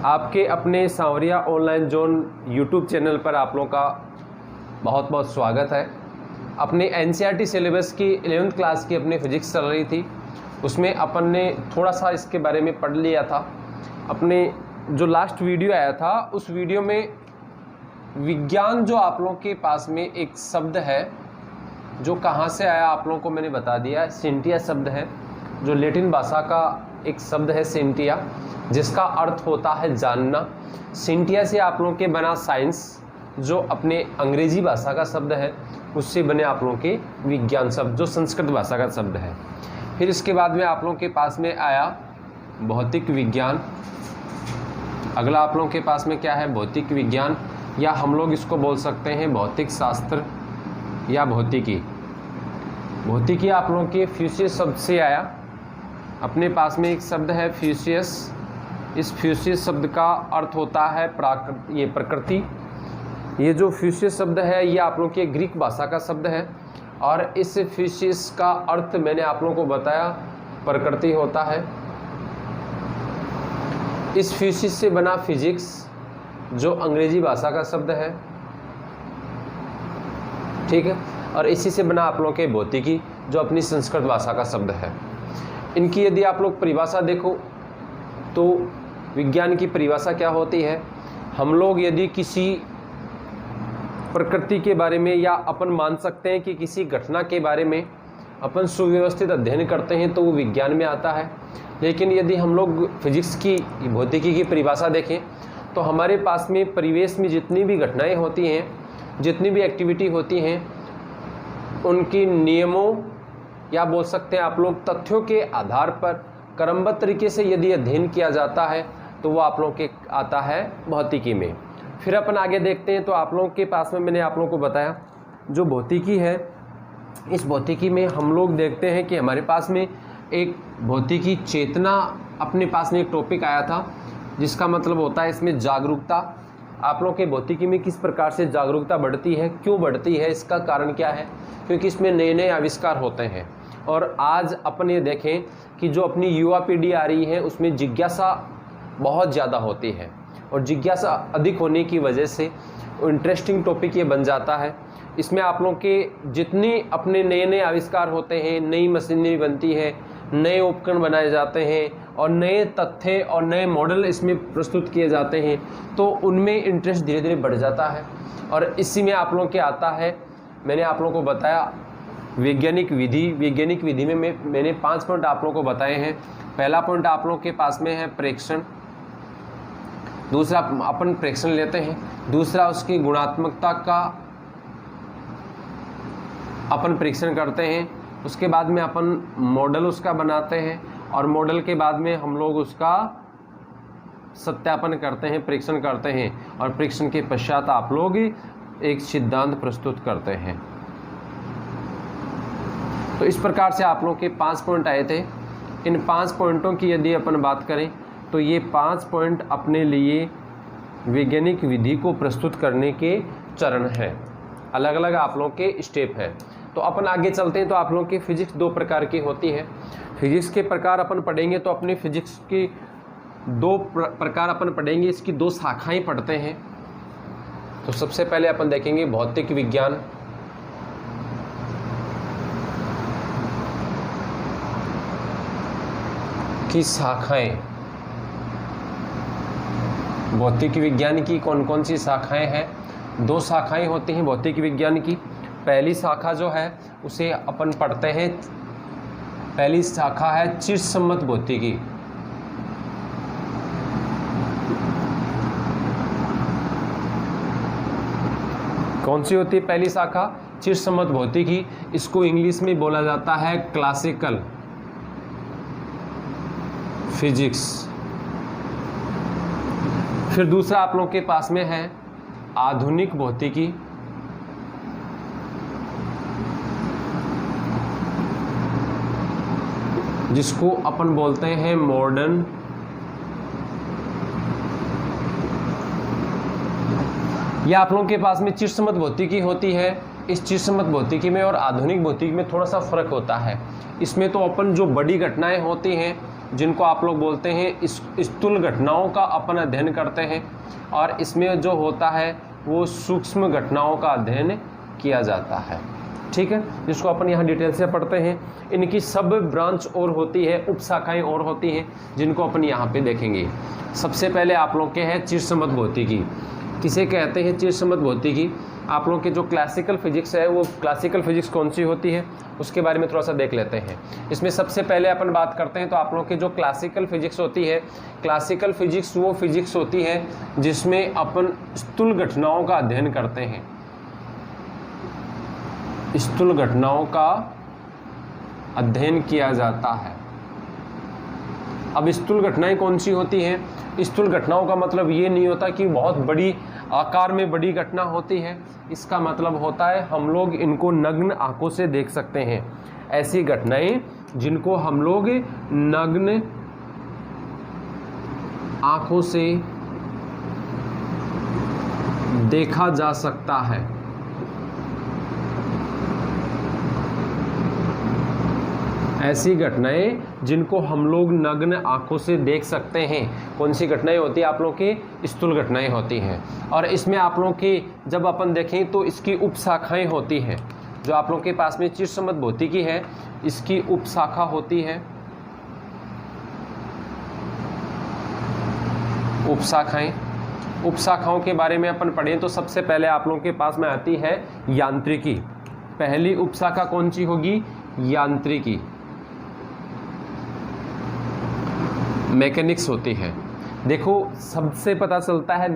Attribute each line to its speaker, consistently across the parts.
Speaker 1: आपके अपने सांवरिया online zone YouTube channel पर आप लोगों का बहुत बहुत स्वागत है। अपने एनसीईआरटी सिलेबस की 11th क्लास की अपनी फिजिक्स चल रही थी, उसमें अपन ने थोड़ा सा इसके बारे में पढ़ लिया था। अपने जो लास्ट वीडियो आया था उस वीडियो में विज्ञान जो आप लोगों के पास में एक शब्द है जो कहाँ से आया आप लोगों को मैंने बता दिया। सेंटिया शब्द है जो लैटिन भाषा का एक शब्द है सेंटिया, जिसका अर्थ होता है जानना। सेंटिया से आप लोगों के बना साइंस जो अपने अंग्रेजी भाषा का शब्द है, उससे बने आप लोगों के विज्ञान शब्द जो संस्कृत भाषा का शब्द है। फिर इसके बाद में आप लोगों के पास में आया भौतिक विज्ञान। अगला आप लोगों के पास में क्या है, भौतिक विज्ञान, या हम लोग इसको बोल सकते हैं भौतिक शास्त्र या भौतिकी। भौतिकी आप लोगों के फ्यूसियस शब्द से आया। अपने पास में एक शब्द है फ्यूसियस। इस फ्यूसियस शब्द का अर्थ होता है प्रकृति। ये जो फ्यूसियस शब्द है ये आप लोगों के ग्रीक भाषा का शब्द है और इस फ्यूसियस का अर्थ मैंने आप लोगों को बताया प्रकृति होता है। इस फ्यूसियस से बना फिजिक्स जो अंग्रेजी भाषा का शब्द है, ठीक है, और इसी से बना आप लोगों के भौतिकी जो अपनी संस्कृत भाषा का शब्द है। इनकी यदि आप लोग परिभाषा देखो तो विज्ञान की परिभाषा क्या होती है। हम लोग यदि किसी प्रकृति के बारे में या अपन मान सकते हैं कि किसी घटना के बारे में अपन सुव्यवस्थित अध्ययन करते हैं तो वो विज्ञान में आता है। लेकिन यदि हम लोग फिजिक्स की भौतिकी की परिभाषा देखें तो हमारे पास में परिवेश में जितनी भी घटनाएं होती हैं, जितनी भी एक्टिविटी होती हैं, उनकी नियमों या बोल सकते हैं आप लोग तथ्यों के आधार पर क्रमबद्ध तरीके से यदि अध्ययन किया जाता है तो वो आप लोगों के आता है भौतिकी में। फिर अपन आगे देखते हैं तो आप लोगों के पास में मैंने आप लोगों को बताया जो भौतिकी है, इस भौतिकी में हम लोग देखते हैं कि हमारे पास में एक भौतिकी चेतना, अपने पास में एक टॉपिक आया था जिसका मतलब होता है इसमें जागरूकता। आप लोगों के भौतिकी में किस प्रकार से जागरूकता बढ़ती है, क्यों बढ़ती है, इसका कारण क्या है, क्योंकि इसमें नए नए आविष्कार होते हैं। और आज अपन ये देखें कि जो अपनी युवा पीढ़ी आ रही है उसमें जिज्ञासा बहुत ज़्यादा होती है और जिज्ञासा अधिक होने की वजह से इंटरेस्टिंग टॉपिक ये बन जाता है। इसमें आप लोगों के जितने अपने नए नए आविष्कार होते हैं, नई मशीनरी बनती है, नए उपकरण बनाए जाते हैं और नए तथ्य और नए मॉडल इसमें प्रस्तुत किए जाते हैं, तो उनमें इंटरेस्ट धीरे धीरे बढ़ जाता है। और इसी में आप लोगों के आता है, मैंने आप लोगों को बताया वैज्ञानिक विधि। वैज्ञानिक विधि में मैंने 5 पॉइंट आप लोगों को बताए हैं। पहला पॉइंट आप लोगों के पास में है प्रेक्षण। दूसरा अपन प्रेक्षण लेते हैं, दूसरा उसकी गुणात्मकता का अपन परीक्षण करते हैं, उसके बाद में अपन मॉडल उसका बनाते हैं और मॉडल के बाद में हम लोग उसका सत्यापन करते हैं, परीक्षण करते हैं और परीक्षण के पश्चात आप लोग एक सिद्धांत प्रस्तुत करते हैं। तो इस प्रकार से आप लोग के 5 पॉइंट आए थे। इन 5 पॉइंटों की यदि अपन बात करें तो ये 5 पॉइंट अपने लिए वैज्ञानिक विधि को प्रस्तुत करने के चरण हैं, अलग अलग आप लोगों के स्टेप हैं। तो अपन आगे चलते हैं तो आप लोगों की फिजिक्स 2 प्रकार की होती है। फिजिक्स के प्रकार अपन पढ़ेंगे तो अपनी फिजिक्स की 2 प्रकार अपन पढ़ेंगे, इसकी 2 शाखाएं पढ़ते हैं। तो सबसे पहले अपन देखेंगे भौतिक विज्ञान। की शाखाएं, भौतिक विज्ञान की कौन कौन सी शाखाएं हैं। 2 शाखाएं होती हैं भौतिक विज्ञान की। पहली शाखा जो है उसे अपन पढ़ते हैं, पहली शाखा है चिरसम्मत भौतिकी। कौन सी होती है पहली शाखा? चिरसम्मत भौतिकी। इसको इंग्लिश में बोला जाता है क्लासिकल फिजिक्स। फिर दूसरा आप लोगों के पास में है आधुनिक भौतिकी। जिसको अपन बोलते हैं मॉडर्न या आप लोगों के पास में चिरसम्मत भौतिकी होती है। इस चिरसम्मत भौतिकी में और आधुनिक भौतिकी में थोड़ा सा फर्क होता है। इसमें तो अपन जो बड़ी घटनाएं होती हैं जिनको आप लोग बोलते हैं स्थूल घटनाओं का अपन अध्ययन करते हैं, और इसमें जो होता है वो सूक्ष्म घटनाओं का अध्ययन किया जाता है। ठीक है, जिसको अपन यहाँ डिटेल से पढ़ते हैं। इनकी सब ब्रांच और होती है, उपशाखाएं और होती हैं, जिनको अपन यहाँ पे देखेंगे। सबसे पहले आप लोग के है चिरसम्मत भौतिकी। किसे कहते हैं चिरसम्मत भौतिकी? आप लोग के जो क्लासिकल फिजिक्स है, वो क्लासिकल फिजिक्स कौन सी होती है उसके बारे में थोड़ा सा देख लेते हैं। इसमें सबसे पहले अपन बात करते हैं तो आप लोग के जो क्लासिकल फिजिक्स होती है, क्लासिकल फिजिक्स वो फिजिक्स होती है जिसमें अपन स्थूल घटनाओं का अध्ययन करते हैं। स्थूल घटनाओं का अध्ययन किया जाता है। अब स्थूल घटनाएं कौन सी होती हैं? स्थूल घटनाओं का मतलब ये नहीं होता कि बहुत बड़ी आकार में बड़ी घटना होती है। इसका मतलब होता है हम लोग इनको नग्न आंखों से देख सकते हैं। ऐसी घटनाएं जिनको हम लोग नग्न आंखों से देखा जा सकता है। ऐसी घटनाएं जिनको हम लोग नग्न आंखों से देख सकते हैं, कौन सी घटनाएं होती है? आप लोग की स्थूल घटनाएं होती हैं। और इसमें आप लोग की जब अपन देखें तो इसकी उपशाखाएं होती हैं। जो आप लोग के पास में चिरसम्मत भौतिकी है, इसकी उपशाखा होती है उपशाखाएं। उपशाखाओं के बारे में अपन पढ़ें तो सबसे पहले आप लोगों के पास में आती है यांत्रिकी। पहली उपशाखा कौन सी होगी? यांत्रिकी, मैकेनिक्स होती है। देखो सबसे पता चलता है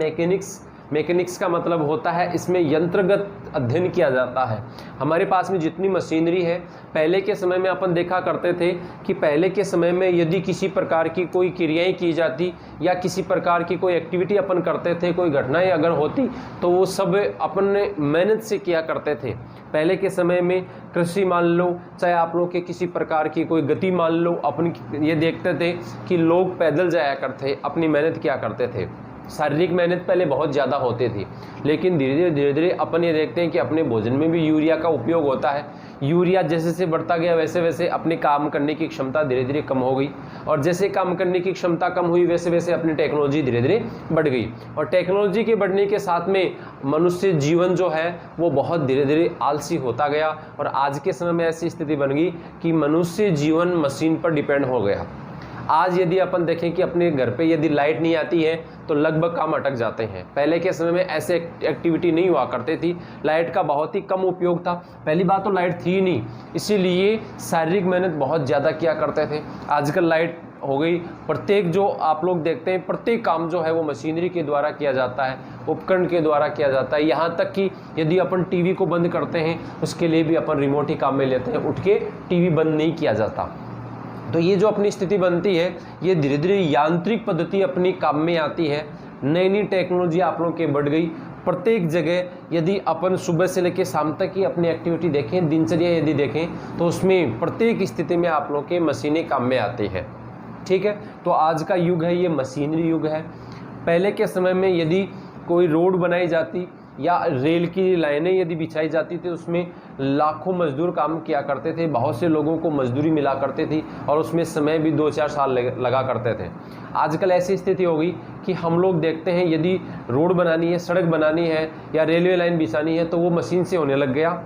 Speaker 1: मैकेनिक्स का मतलब होता है इसमें यंत्रगत अध्ययन किया जाता है। हमारे पास में जितनी मशीनरी है, पहले के समय में अपन देखा करते थे कि पहले के समय में यदि किसी प्रकार की कोई क्रियाएं की जाती या किसी प्रकार की कोई एक्टिविटी अपन करते थे, कोई घटनाएं अगर होती तो वो सब अपन मेहनत से किया करते थे। पहले के समय में कृषि मान लो, चाहे आप लोग के किसी प्रकार की कोई गति मान लो, अपन ये देखते थे कि लोग पैदल जाया करते, अपनी मेहनत किया करते थे। शारीरिक मेहनत पहले बहुत ज़्यादा होती थी, लेकिन धीरे धीरे अपन ये देखते हैं कि अपने भोजन में भी यूरिया का उपयोग होता है। यूरिया जैसे जैसे बढ़ता गया वैसे वैसे अपने काम करने की क्षमता धीरे धीरे कम हो गई, और जैसे काम करने की क्षमता कम हुई वैसे वैसे अपनी टेक्नोलॉजी धीरे धीरे बढ़ गई। और टेक्नोलॉजी के बढ़ने के साथ में मनुष्य जीवन जो है वो बहुत धीरे धीरे आलसी होता गया, और आज के समय में ऐसी स्थिति बन गई कि मनुष्य जीवन मशीन पर डिपेंड हो गया। आज यदि अपन देखें कि अपने घर पे यदि लाइट नहीं आती है तो लगभग काम अटक जाते हैं। पहले के समय में ऐसे एक्टिविटी नहीं हुआ करती थी, लाइट का बहुत ही कम उपयोग था। पहली बात तो लाइट थी नहीं, इसीलिए शारीरिक मेहनत बहुत ज़्यादा किया करते थे। आजकल लाइट हो गई, प्रत्येक जो आप लोग देखते हैं प्रत्येक काम जो है वो मशीनरी के द्वारा किया जाता है, उपकरण के द्वारा किया जाता है। यहाँ तक कि यदि अपन टीवी को बंद करते हैं उसके लिए भी अपन रिमोट ही काम में लेते हैं, उठ के टीवी बंद नहीं किया जाता। तो ये जो अपनी स्थिति बनती है ये धीरे धीरे यांत्रिक पद्धति अपनी काम में आती है। नई नई टेक्नोलॉजी आप लोगों की बढ़ गई। प्रत्येक जगह यदि अपन सुबह से लेकर शाम तक की अपनी एक्टिविटी देखें, दिनचर्या यदि देखें तो उसमें प्रत्येक स्थिति में आप लोग के मशीनें काम में आती है। ठीक है, तो आज का युग है ये मशीनरी युग है। पहले के समय में यदि कोई रोड बनाई जाती या रेल की लाइनें यदि बिछाई जाती थी उसमें लाखों मजदूर काम किया करते थे, बहुत से लोगों को मजदूरी मिला करती थी और उसमें समय भी 2-4 साल लगा करते थे। आजकल ऐसी स्थिति हो गई कि हम लोग देखते हैं यदि रोड बनानी है, सड़क बनानी है या रेलवे लाइन बिछानी है तो वो मशीन से होने लग गया।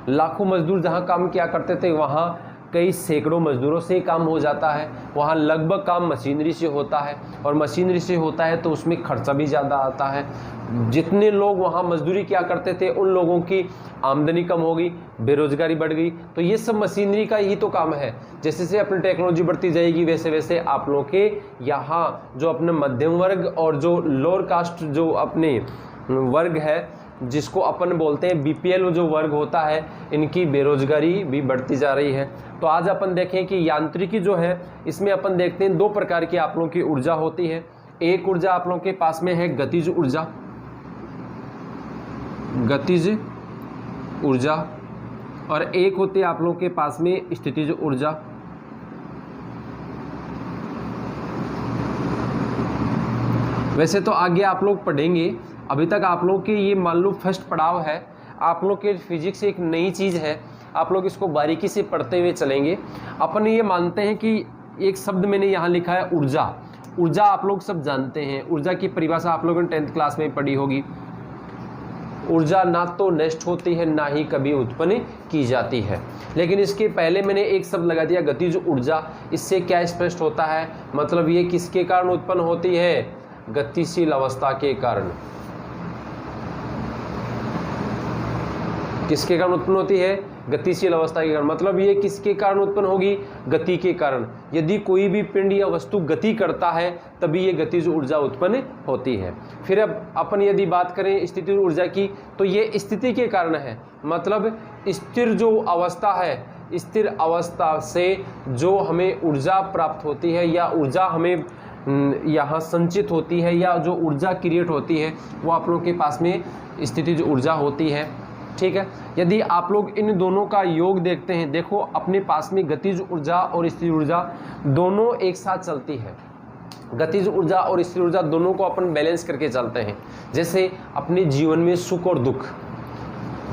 Speaker 1: लाखों मजदूर जहाँ काम किया करते थे वहाँ कई सैकड़ों मजदूरों से ही काम हो जाता है। वहाँ लगभग काम मशीनरी से होता है, और मशीनरी से होता है तो उसमें खर्चा भी ज़्यादा आता है। जितने लोग वहाँ मजदूरी किया करते थे उन लोगों की आमदनी कम हो गई, बेरोजगारी बढ़ गई। तो ये सब मशीनरी का ही तो काम है। जैसे जैसे अपनी टेक्नोलॉजी बढ़ती जाएगी वैसे वैसे आप लोग के यहाँ जो अपने मध्यम वर्ग और जो लोअर कास्ट जो अपने वर्ग है जिसको अपन बोलते हैं बीपीएल जो वर्ग होता है, इनकी बेरोजगारी भी बढ़ती जा रही है। तो आज अपन देखें कि यांत्रिकी जो है इसमें अपन देखते हैं 2 प्रकार की आप लोगों की ऊर्जा होती है। एक ऊर्जा आप लोगों के पास में है गतिज ऊर्जा, और एक होती है आप लोगों के पास में स्थितिज ऊर्जा। वैसे तो आगे आप लोग पढ़ेंगे, अभी तक आप लोग के ये मान लो फर्स्ट पड़ाव है। आप लोग के फिजिक्स एक नई चीज़ है, आप लोग इसको बारीकी से पढ़ते हुए चलेंगे। अपन ये मानते हैं कि एक शब्द मैंने यहाँ लिखा है ऊर्जा। ऊर्जा आप लोग सब जानते हैं, ऊर्जा की परिभाषा आप लोगों ने 10th क्लास में पढ़ी होगी। ऊर्जा ना तो नष्ट होती है ना ही कभी उत्पन्न की जाती है। लेकिन इसके पहले मैंने एक शब्द लगा दिया गतिज ऊर्जा। इससे क्या स्पष्ट होता है, मतलब ये किसके कारण उत्पन्न होती है, गतिशील अवस्था के कारण। किसके कारण उत्पन्न होती है, गतिशील अवस्था के कारण। मतलब ये किसके कारण उत्पन्न होगी, गति के कारण। यदि कोई भी पिंड या वस्तु गति करता है तभी ये गतिज ऊर्जा उत्पन्न होती है। फिर अब अपन यदि बात करें स्थितिज ऊर्जा की, तो ये स्थिति के कारण है। मतलब स्थिर जो अवस्था है, स्थिर अवस्था से जो हमें ऊर्जा प्राप्त होती है या ऊर्जा हमें यहाँ संचित होती है या जो ऊर्जा क्रिएट होती है, वो आप लोगों के पास में स्थितिज ऊर्जा होती है। ठीक है, यदि आप लोग इन दोनों का योग देखते हैं, देखो अपने पास में गतिज ऊर्जा और स्थिर ऊर्जा दोनों एक साथ चलती है। गतिज ऊर्जा और स्थिर ऊर्जा दोनों को अपन बैलेंस करके चलते हैं। जैसे अपने जीवन में सुख और दुख,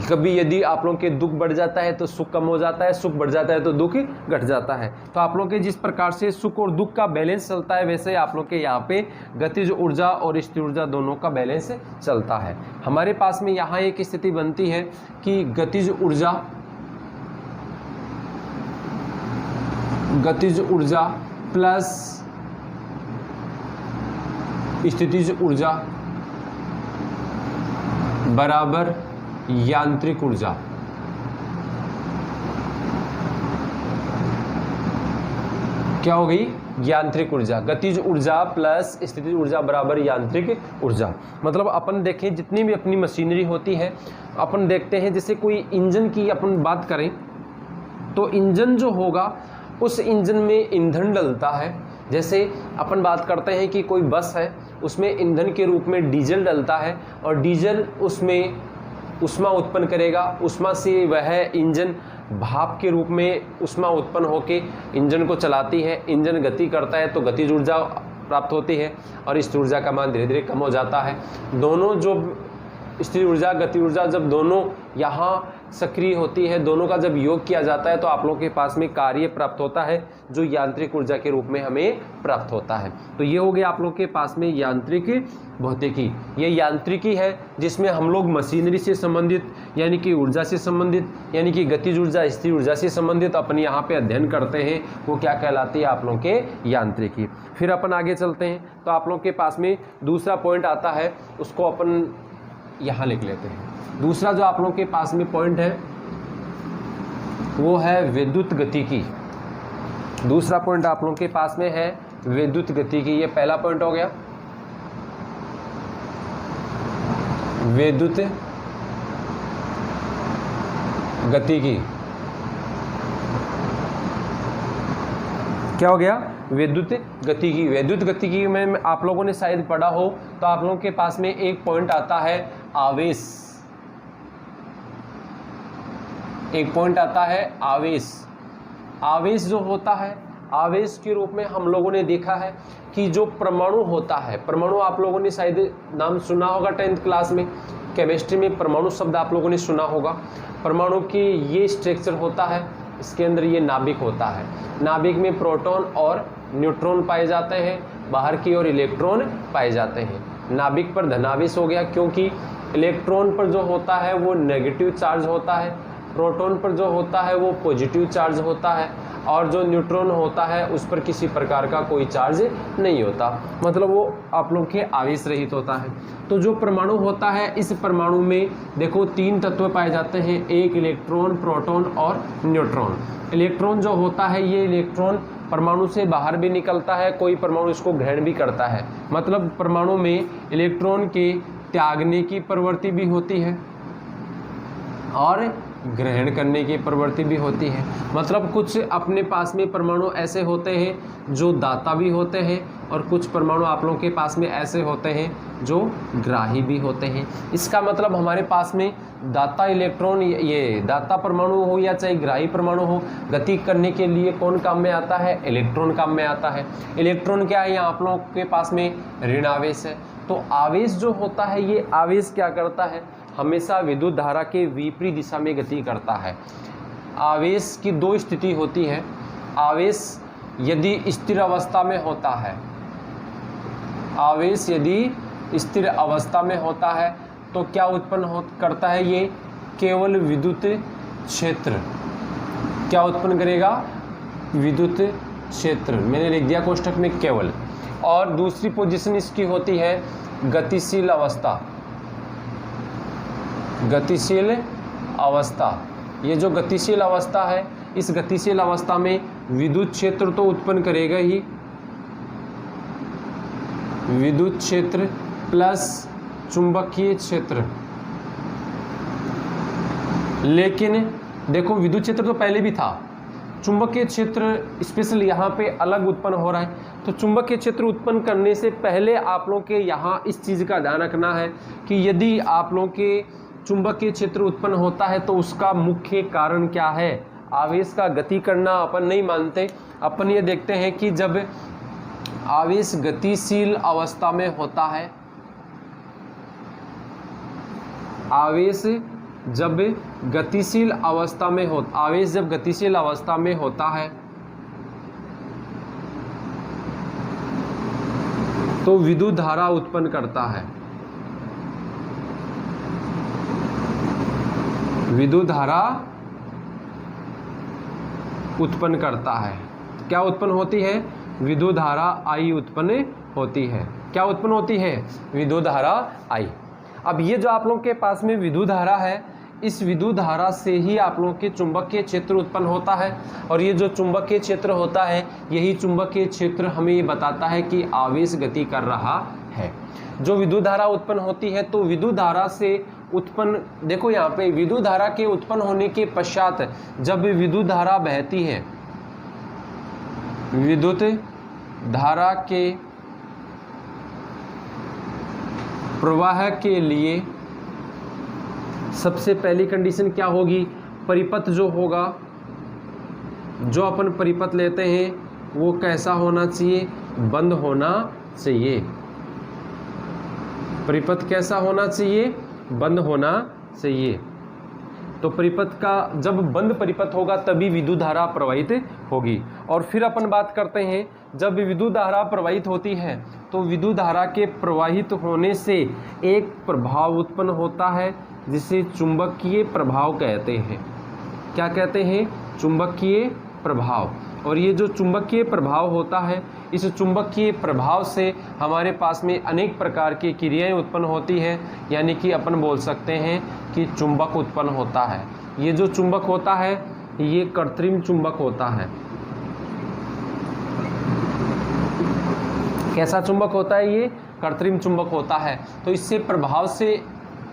Speaker 1: कभी यदि आप लोगों के दुख बढ़ जाता है तो सुख कम हो जाता है, सुख बढ़ जाता है तो दुख घट जाता है। तो आप लोगों के जिस प्रकार से सुख और दुख का बैलेंस चलता है, वैसे आप लोग के यहाँ पे गतिज ऊर्जा और स्थिर ऊर्जा दोनों का बैलेंस चलता है। हमारे पास में यहाँ एक स्थिति बनती है कि गतिज ऊर्जा प्लस स्थितिज ऊर्जा बराबर यांत्रिक ऊर्जा। क्या हो गई, यांत्रिक ऊर्जा। गतिज ऊर्जा प्लस स्थितिज ऊर्जा बराबर यांत्रिक ऊर्जा। मतलब अपन देखें जितनी भी अपनी मशीनरी होती है, अपन देखते हैं जैसे कोई इंजन की अपन बात करें तो इंजन जो होगा उस इंजन में ईंधन डलता है। जैसे अपन बात करते हैं कि कोई बस है, उसमें ईंधन के रूप में डीजल डलता है और डीजल उसमें ऊष्मा उत्पन्न करेगा। ऊष्मा से वह इंजन भाप के रूप में ऊष्मा उत्पन्न होकर इंजन को चलाती है। इंजन गति करता है तो गतिज ऊर्जा प्राप्त होती है और स्थिर ऊर्जा का मान धीरे धीरे कम हो जाता है। दोनों जो स्थिर ऊर्जा गति ऊर्जा जब दोनों यहाँ सक्रिय होती है, दोनों का जब योग किया जाता है तो आप लोगों के पास में कार्य प्राप्त होता है जो यांत्रिक ऊर्जा के रूप में हमें प्राप्त होता है। तो ये हो गया आप लोग के पास में यांत्रिक भौतिकी। ये यांत्रिकी है जिसमें हम लोग मशीनरी से संबंधित यानी कि ऊर्जा से संबंधित यानी कि गतिज ऊर्जा स्थिर ऊर्जा से संबंधित अपन यहाँ पे अध्ययन करते हैं, वो क्या कहलाती है आप लोगों के यांत्रिकी। फिर अपन आगे चलते हैं तो आप लोग के पास में दूसरा पॉइंट आता है, उसको अपन यहाँ लिख लेते हैं। दूसरा जो आप लोगों के पास में पॉइंट है वो है विद्युत गतिकी। दूसरा पॉइंट आप लोगों के पास में है विद्युत गतिकी। ये पहला पॉइंट हो गया विद्युत गतिकी। क्या हो गया, विद्युत गतिकी। विद्युत गतिकी में आप लोगों ने शायद पढ़ा हो तो आप लोगों के पास में एक पॉइंट आता है आवेश। एक पॉइंट आता है आवेश। आवेश जो होता है, आवेश के रूप में हम लोगों ने देखा है कि जो परमाणु होता है, परमाणु आप लोगों ने शायद नाम सुना होगा 10th क्लास में, केमिस्ट्री में परमाणु शब्द आप लोगों ने सुना होगा। परमाणु की ये स्ट्रक्चर होता है, इसके अंदर ये नाभिक होता है। नाभिक में प्रोटॉन और न्यूट्रॉन पाए जाते हैं, बाहर की ओर इलेक्ट्रॉन पाए जाते हैं। नाभिक पर धनावेश हो गया क्योंकि इलेक्ट्रॉन पर जो होता है वो नेगेटिव चार्ज होता है, प्रोटॉन पर जो होता है वो पॉजिटिव चार्ज होता है और जो न्यूट्रॉन होता है उस पर किसी प्रकार का कोई चार्ज नहीं होता, मतलब वो आप लोग के आवेश रहित होता है। तो जो परमाणु होता है, इस परमाणु में देखो 3 तत्व पाए जाते हैं, एक इलेक्ट्रॉन, प्रोटॉन और न्यूट्रॉन। इलेक्ट्रॉन जो होता है, ये इलेक्ट्रॉन परमाणु से बाहर भी निकलता है, कोई परमाणु इसको ग्रहण भी करता है। मतलब परमाणु में इलेक्ट्रॉन के त्यागने की प्रवृत्ति भी होती है और ग्रहण करने की प्रवृत्ति भी होती है। मतलब कुछ अपने पास में परमाणु ऐसे होते हैं जो दाता भी होते हैं और कुछ परमाणु आप लोगों के पास में ऐसे होते हैं जो ग्राही भी होते हैं। इसका मतलब हमारे पास में दाता इलेक्ट्रॉन, ये दाता परमाणु हो या चाहे ग्राही परमाणु हो, गति करने के लिए कौन काम में आता है, इलेक्ट्रॉन काम में आता है। इलेक्ट्रॉन क्या है, यहाँ आप लोगों के पास में ऋण आवेश है। तो आवेश जो होता है, ये आवेश क्या करता है, हमेशा विद्युत धारा के विपरीत दिशा में गति करता है। आवेश की 2 स्थिति होती है। आवेश यदि स्थिर अवस्था में होता है, आवेश यदि स्थिर अवस्था में होता है तो क्या उत्पन्न करता है? ये केवल विद्युत क्षेत्र। क्या उत्पन्न करेगा? विद्युत क्षेत्र। मैंने लिख दिया कोष्ठक में केवल। और दूसरी पोजीशन इसकी होती है गतिशील अवस्था। गतिशील अवस्था, ये जो गतिशील अवस्था है, इस गतिशील अवस्था में विद्युत क्षेत्र तो उत्पन्न करेगा ही, विद्युत क्षेत्र प्लस चुंबकीय क्षेत्र। लेकिन देखो विद्युत क्षेत्र तो पहले भी था, चुंबकीय क्षेत्र स्पेशल यहाँ पे अलग उत्पन्न हो रहा है। तो चुंबकीय क्षेत्र उत्पन्न करने से पहले आप लोग के यहाँ इस चीज़ का ध्यान रखना है कि यदि आप लोग के चुंबकीय क्षेत्र उत्पन्न होता है तो उसका मुख्य कारण क्या है? आवेश का गति करना अपन नहीं मानते, अपन ये देखते हैं कि जब आवेश गतिशील अवस्था में होता है, आवेश जब गतिशील अवस्था में हो, आवेश जब गतिशील अवस्था में होता है तो विद्युत धारा उत्पन्न करता है, विद्युत धारा उत्पन्न करता है। क्या उत्पन्न होती है? विद्युत धारा आई उत्पन्न होती है। क्या उत्पन्न होती है? विद्युत धारा आई। अब ये जो आप लोग के पास में विद्युत धारा है, इस विद्युत धारा से ही आप लोग के चुंबकीय क्षेत्र उत्पन्न होता है। और ये जो चुंबकीय क्षेत्र होता है, यही चुंबकीय क्षेत्र हमें ये बताता है कि आवेश गति कर रहा है। जो विद्युत धारा उत्पन्न होती है, तो विद्युत धारा से उत्पन्न, देखो यहाँ पे विद्युत धारा के उत्पन्न होने के पश्चात जब विद्युत धारा बहती है, विद्युत धारा के प्रवाह के लिए सबसे पहली कंडीशन क्या होगी? परिपथ जो होगा, जो अपन परिपथ लेते हैं वो कैसा होना चाहिए? बंद होना चाहिए। परिपथ कैसा होना चाहिए? बंद होना चाहिए। तो परिपथ का जब बंद परिपथ होगा तभी विद्युत धारा प्रवाहित होगी। और फिर अपन बात करते हैं, जब विद्युत धारा प्रवाहित होती है तो विद्युत धारा के प्रवाहित होने से एक प्रभाव उत्पन्न होता है जिसे चुंबकीय प्रभाव कहते हैं। क्या कहते हैं? चुंबकीय प्रभाव। और ये जो चुंबकीय प्रभाव होता है, इस चुंबकीय प्रभाव से हमारे पास में अनेक प्रकार की क्रियाएं उत्पन्न होती है, यानी कि अपन बोल सकते हैं कि चुंबक उत्पन्न होता है। ये जो चुंबक होता है ये कृत्रिम चुंबक होता है। कैसा चुंबक होता है? ये कृत्रिम चुंबक होता है। तो इससे प्रभाव से,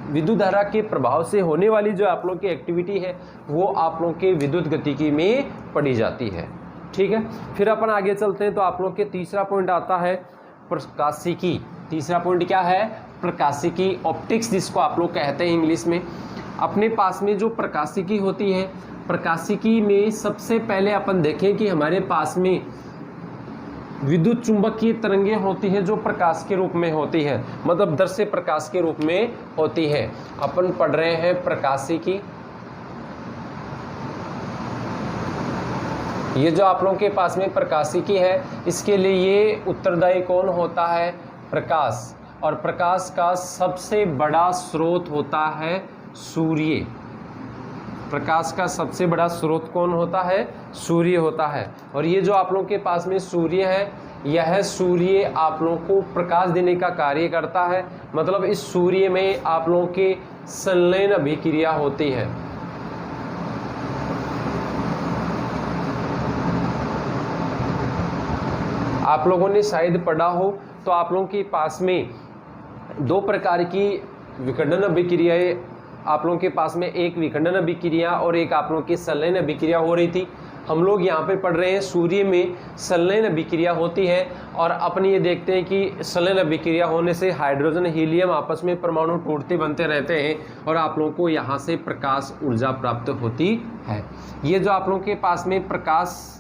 Speaker 1: विद्युत धारा के प्रभाव से होने वाली जो आप लोग की एक्टिविटी है वो आप लोग के विद्युत गतिकी में पड़ी जाती है। ठीक है, फिर अपन आगे चलते हैं। तो आप लोग के तीसरा पॉइंट आता है प्रकाशिकी। तीसरा पॉइंट क्या है? प्रकाशिकी, ऑप्टिक्स जिसको आप लोग कहते हैं इंग्लिश में। अपने पास में जो प्रकाशिकी होती है, प्रकाशिकी में सबसे पहले अपन देखें कि हमारे पास में विद्युत चुंबकीय तरंगें होती है जो प्रकाश के रूप में होती है, मतलब दृश्य प्रकाश के रूप में होती है। अपन पढ़ रहे हैं प्रकाशिकी। ये जो आप लोगों के पास में प्रकाशिकी है, इसके लिए ये उत्तरदायी कौन होता है? प्रकाश। और प्रकाश का सबसे बड़ा स्रोत होता है सूर्य। प्रकाश का सबसे बड़ा स्रोत कौन होता है? सूर्य होता है। और ये जो आप लोगों के पास में सूर्य है, यह सूर्य आप लोगों को प्रकाश देने का कार्य करता है। मतलब इस सूर्य में आप लोगों के संलयन अभिक्रिया होती है। आप लोगों ने शायद पढ़ा हो तो आप लोगों के पास में दो प्रकार की विखंडन अभिक्रियाएं, आप लोगों के पास में एक विखंडन अभिक्रिया और एक आप लोगों की संलयन अभिक्रिया हो रही थी। हम लोग यहाँ पे पढ़ रहे हैं सूर्य में संलयन अभिक्रिया होती है। और अपन ये देखते हैं कि संलयन अभिक्रिया होने से हाइड्रोजन हीलियम आपस में परमाणु टूटते बनते रहते हैं और आप लोगों को यहाँ से प्रकाश ऊर्जा प्राप्त होती है। ये जो आप लोगों के पास में प्रकाश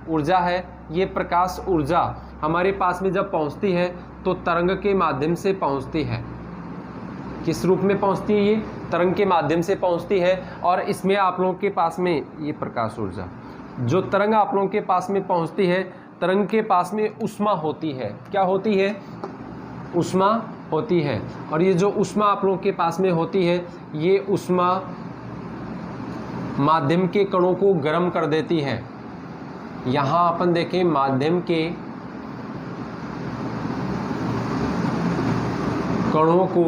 Speaker 1: ऊर्जा है, ये प्रकाश ऊर्जा हमारे पास में जब पहुँचती है तो तरंग के माध्यम से पहुँचती है। किस रूप में पहुँचती है? ये तरंग के माध्यम से पहुँचती है। और इसमें आप लोगों के पास में ये प्रकाश ऊर्जा, जो तरंग आप लोगों के पास में पहुँचती है, तरंग के पास में ऊष्मा होती है। क्या होती है? ऊष्मा होती है। और ये जो ऊष्मा आप लोगों के पास में होती है, ये ऊष्मा माध्यम के कणों को गर्म कर देती है। यहाँ अपन देखें, माध्यम के कणों को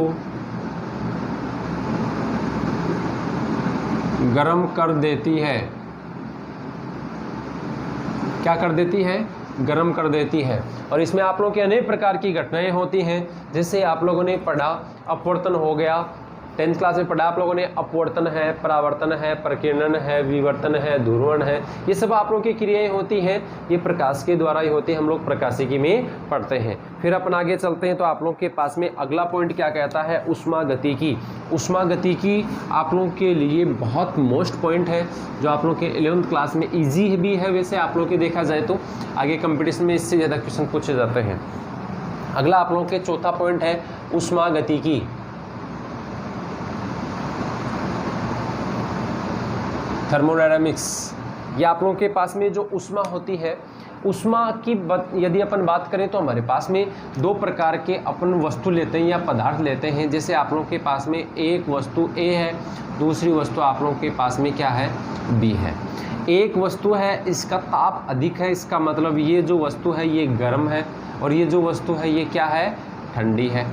Speaker 1: गर्म कर देती है। क्या कर देती है? गर्म कर देती है। और इसमें आप लोगों के अनेक प्रकार की घटनाएं होती हैं, जैसे आप लोगों ने पढ़ा अपवर्तन हो गया, 10th क्लास में पढ़ा आप लोगों ने, अपवर्तन है, परावर्तन है, प्रकीर्णन है, विवर्तन है, ध्रुवण है, ये सब आप लोगों की क्रियाएं होती हैं, ये प्रकाश के द्वारा ही होती है, हम लोग प्रकाशिकी में पढ़ते हैं। फिर अपन आगे चलते हैं तो आप लोगों के पास में अगला पॉइंट क्या कहता है? ऊष्मागतिकी। ऊष्मागतिकी आप लोगों के लिए बहुत मोस्ट पॉइंट है, जो आप लोगों के 11th क्लास में ईजी भी है वैसे आप लोगों के देखा जाए तो, आगे कंपटीशन में इससे ज़्यादा क्वेश्चन पूछे जाते हैं। अगला आप लोगों के चौथा पॉइंट है ऊष्मागतिकी। थर्मोडायनामिक्स। ये आप लोगों के पास में जो ऊष्मा होती है, ऊष्मा की यदि अपन बात करें तो हमारे पास में दो प्रकार के अपन वस्तु लेते हैं या पदार्थ लेते हैं। जैसे आप लोगों के पास में एक वस्तु ए है, दूसरी वस्तु आप लोगों के पास में क्या है? बी है। एक वस्तु है, इसका ताप अधिक है, इसका मतलब ये जो वस्तु है ये गर्म है, और ये जो वस्तु है ये क्या है? ठंडी है।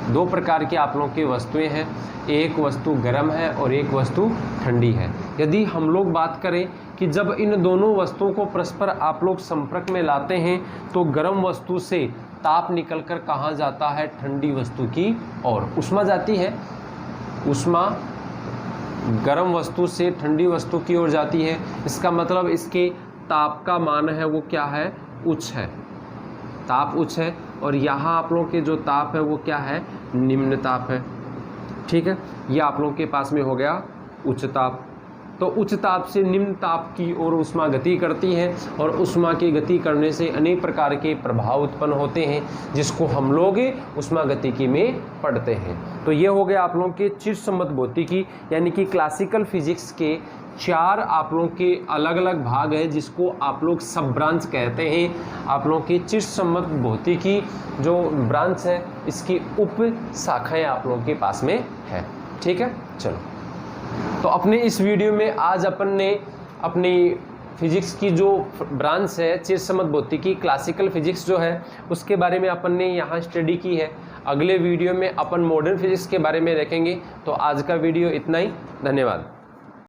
Speaker 1: दो प्रकार की आप लोगों की वस्तुएं हैं, एक वस्तु गर्म है और एक वस्तु ठंडी है। यदि हम लोग बात करें कि जब इन दोनों वस्तुओं को परस्पर आप लोग संपर्क में लाते हैं तो गर्म वस्तु से ताप निकलकर कहाँ जाता है? ठंडी वस्तु की ओर ऊष्मा जाती है। ऊष्मा गर्म वस्तु से ठंडी वस्तु की ओर जाती है। इसका मतलब इसके ताप का मान है वो क्या है? उच्च है, ताप उच्च है। और यहाँ आप लोगों के जो ताप है वो क्या है? निम्न ताप है। ठीक है, ये आप लोगों के पास में हो गया उच्च ताप। तो उच्च ताप से निम्न ताप की ओर ऊष्मा गति करती है, और ऊष्मा की गति करने से अनेक प्रकार के प्रभाव उत्पन्न होते हैं, जिसको हम लोग ऊष्मागतिकी में पढ़ते हैं। तो ये हो गया आप लोगों के चिरसम्मत भौतिकी, यानी कि क्लासिकल फिजिक्स के 4 आप लोगों के अलग अलग भाग है, जिसको आप लोग सब ब्रांच कहते हैं। आप लोगों की चिरसम्मत भौतिकी जो ब्रांच है, इसकी उप शाखाएं आप लोगों के पास में है। ठीक है, चलो तो अपने इस वीडियो में आज अपन ने अपनी फिजिक्स की जो ब्रांच है चिरसम्मत भौतिकी, क्लासिकल फिजिक्स जो है, उसके बारे में अपन ने यहाँ स्टडी की है। अगले वीडियो में अपन मॉडर्न फिजिक्स के बारे में देखेंगे। तो आज का वीडियो इतना ही, धन्यवाद।